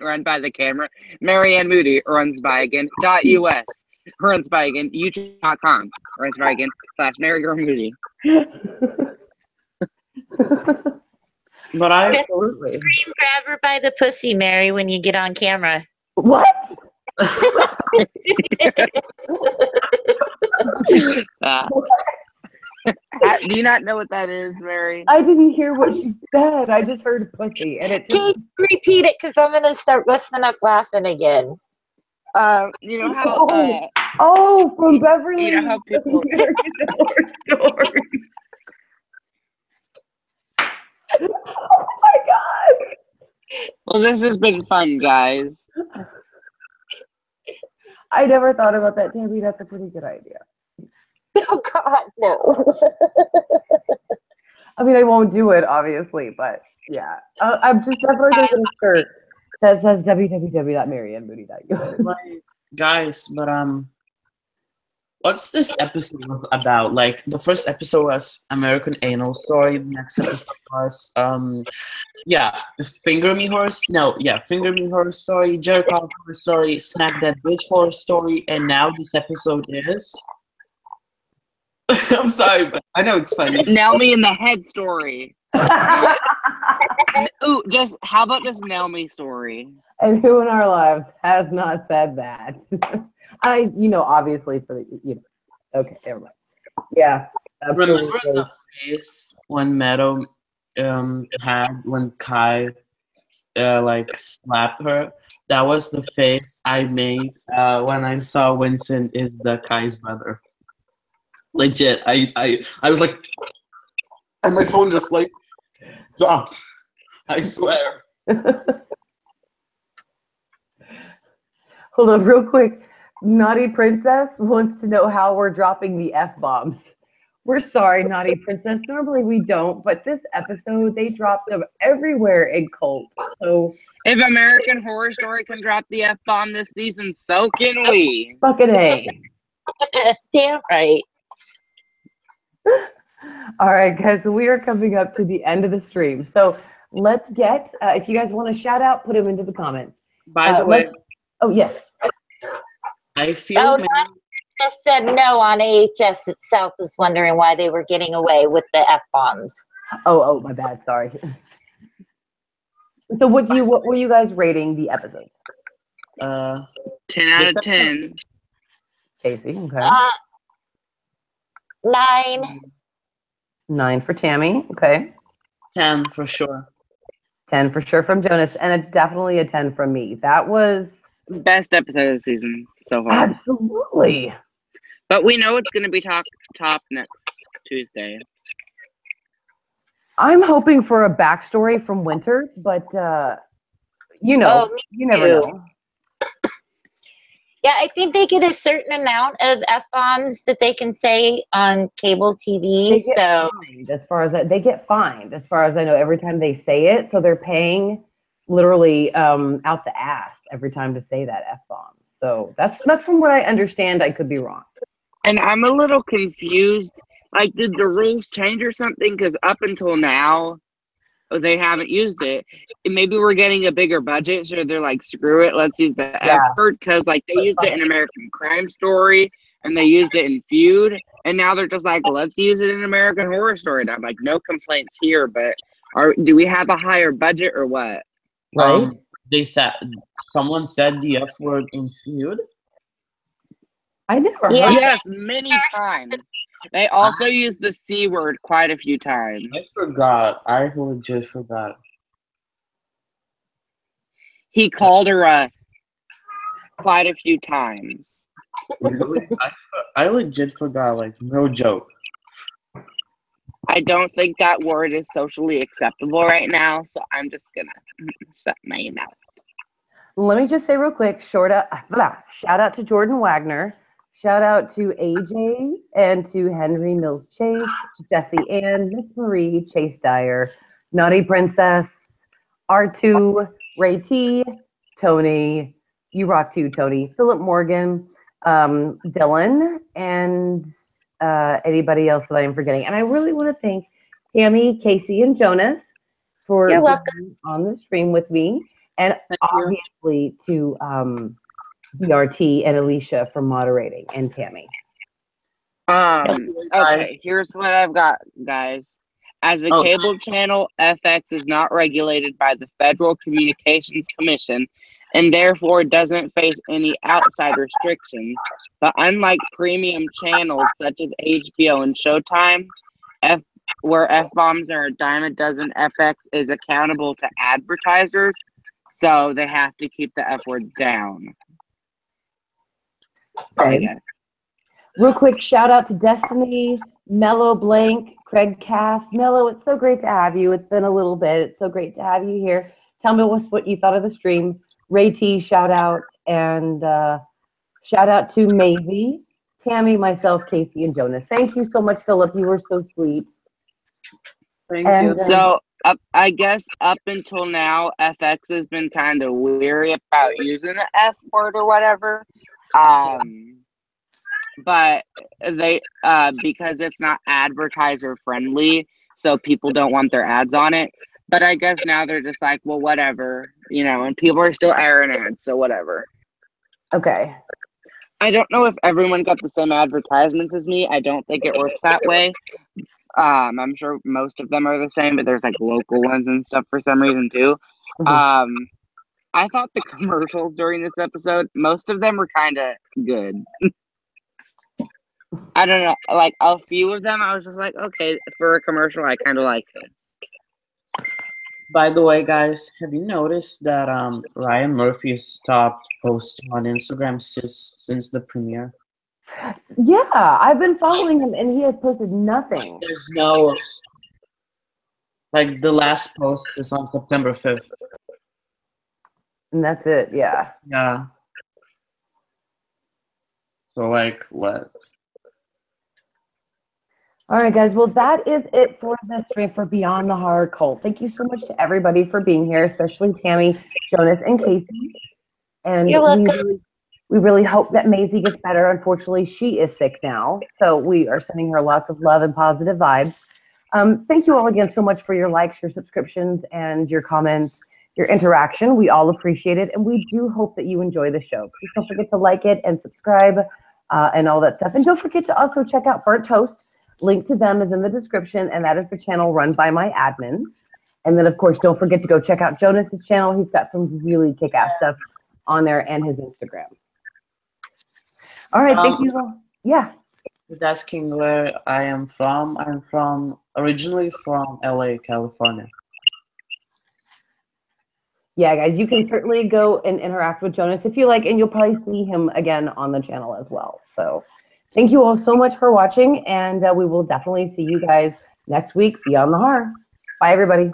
run by the camera. Mary Ann Moody runs by again .us, runs by again youtube.com, runs by again /MaryGirl Moody. But I Just scream, grab her by the pussy, Mary, when you get on camera. What? Do you not know what that is, Mary? I didn't hear what she said. I just heard pussy, and it Can just. you repeat it? Because I'm gonna start busting up laughing again. You know how? From Beverly. You know how people. American Horror Story. Oh my God. Well, this has been fun, guys. I never thought about that, Tammy. That's a pretty good idea. Oh God, no. I mean, I won't do it, obviously, but yeah. I'm just definitely going to get a shirt that says www.maryandmoody.us. Guys, but what's this episode was about? Like the first episode was American Anal Story. The next episode was Finger Me Horror Story, Jerk Off Horror Story, Smack That Bitch Horror Story, and now this episode is. I'm sorry, but I know it's funny. Nail Me in the Head Story. Ooh, how about this Nail Me story? And who in our lives has not said that? Obviously for the, okay, never mind. Yeah. Absolutely. Remember the face when Meadow had when Kai like slapped her? That was the face I made when I saw Vincent is the Kai's brother. Legit, I was like, and my phone just like dropped. I swear. Hold on, real quick. Naughty Princess wants to know how we're dropping the F-bombs. We're sorry, Naughty Princess. Normally we don't, but this episode, they dropped them everywhere in Cult. So if American Horror Story can drop the F-bomb this season, so can we. Fucking A. Damn right. All right, guys, so we are coming up to the end of the stream. So let's get, if you guys want to shout out, put them into the comments. By the way. Oh, yes. I feel. Oh, just said no on AHS itself, is wondering why they were getting away with the F-bombs. Oh, my bad. Sorry. So what were you guys rating the episodes? 10 out of 10. Casey, okay. 9. 9 for Tammy. Okay. 10 for sure. 10 for sure from Jonas, and definitely a 10 from me. That was best episode of the season so far. absolutely. But we know it's going to be top next Tuesday. I'm hoping for a backstory from Winter, but you know, you never know. Yeah, I think they get a certain amount of F-bombs that they can say on cable TV. So as far as they get fined, as far as I know, every time they say it. So they're paying literally out the ass every time to say that F-bomb. So that's from what I understand. I could be wrong. And I'm a little confused. Like, did the rules change or something? Because up until now, they haven't used it. Maybe we're getting a bigger budget, so they're like, screw it, let's use the F word. Because, like, they used it in American Crime Story, and they used it in Feud, and now they're just like, let's use it in American Horror Story. And I'm like, no complaints here, but do we have a higher budget or what? Right? Someone said the F word in Feud. I never heard. Yes, many times. They also used the C word quite a few times. I forgot. I legit forgot. He called her quite a few times. Really? I legit forgot, like, no joke. I don't think that word is socially acceptable right now, so I'm just gonna shut my mouth. Let me just say real quick, shout out to Jordan Wagner. Shout out to AJ and to Henry Mills Chase, Jessie Ann, Miss Marie, Chase Dyer, Naughty Princess, R2, Ray T, Tony, you rock too, Tony, Philip Morgan, Dylan, and anybody else that I am forgetting. And I really want to thank Tammy, Casey, and Jonas for being on the stream with me. And obviously to BRT and Alicia for moderating, and Tammy. Okay, here's what I've got, guys. As a cable channel, FX is not regulated by the Federal Communications Commission and therefore doesn't face any outside restrictions. But unlike premium channels such as HBO and Showtime, where F-bombs are a dime a dozen, FX is accountable to advertisers, so they have to keep the F word down. Okay. Real quick, shout out to Destiny, Mellow Blank, Craig Cass. Mellow, it's so great to have you. It's been a little bit. It's so great to have you here. Tell me what you thought of the stream. Ray T, shout out. And shout out to Maisie, Tammy, myself, Casey, and Jonas. Thank you so much, Philip. You were so sweet. Thank you. So I guess up until now, FX has been kind of weary about using the F word or whatever. But they because it's not advertiser friendly, so people don't want their ads on it. But I guess now they're just like, well, whatever, and people are still airing ads, so whatever. Okay. I don't know if everyone got the same advertisements as me. I don't think it works that way. I'm sure most of them are the same, but there's like local ones and stuff for some reason too. I thought the commercials during this episode, most of them were kind of good. I don't know, like a few of them, I was just like, okay, for a commercial, I kind of like this. By the way, guys, have you noticed that Ryan Murphy has stopped posting on Instagram since the premiere? Yeah, I've been following him, and he has posted nothing. There's no, like, the last post is on September 5th. And that's it, yeah. Yeah. So, like, what? All right, guys. Well, that is it for this stream for Beyond the Horror Cult. Thank you so much to everybody for being here, especially Tammy, Jonas, and Casey. And we really hope that Maisie gets better. Unfortunately, she is sick now, so we are sending her lots of love and positive vibes. Thank you all again so much for your likes, your subscriptions, and your comments, your interaction. We all appreciate it, and we do hope that you enjoy the show. Please don't forget to like it and subscribe and all that stuff. And don't forget to also check out Burnt Toast. Link to them is in the description, and that is the channel run by my admin. And then, of course, don't forget to go check out Jonas's channel. He's got some really kick-ass stuff on there, and his Instagram. All right, thank you. Yeah. He's asking where I am from. I'm originally from LA, California. Yeah, guys, you can certainly go and interact with Jonas if you like, and you'll probably see him again on the channel as well. So thank you all so much for watching, and we will definitely see you guys next week beyond the horror. Bye, everybody.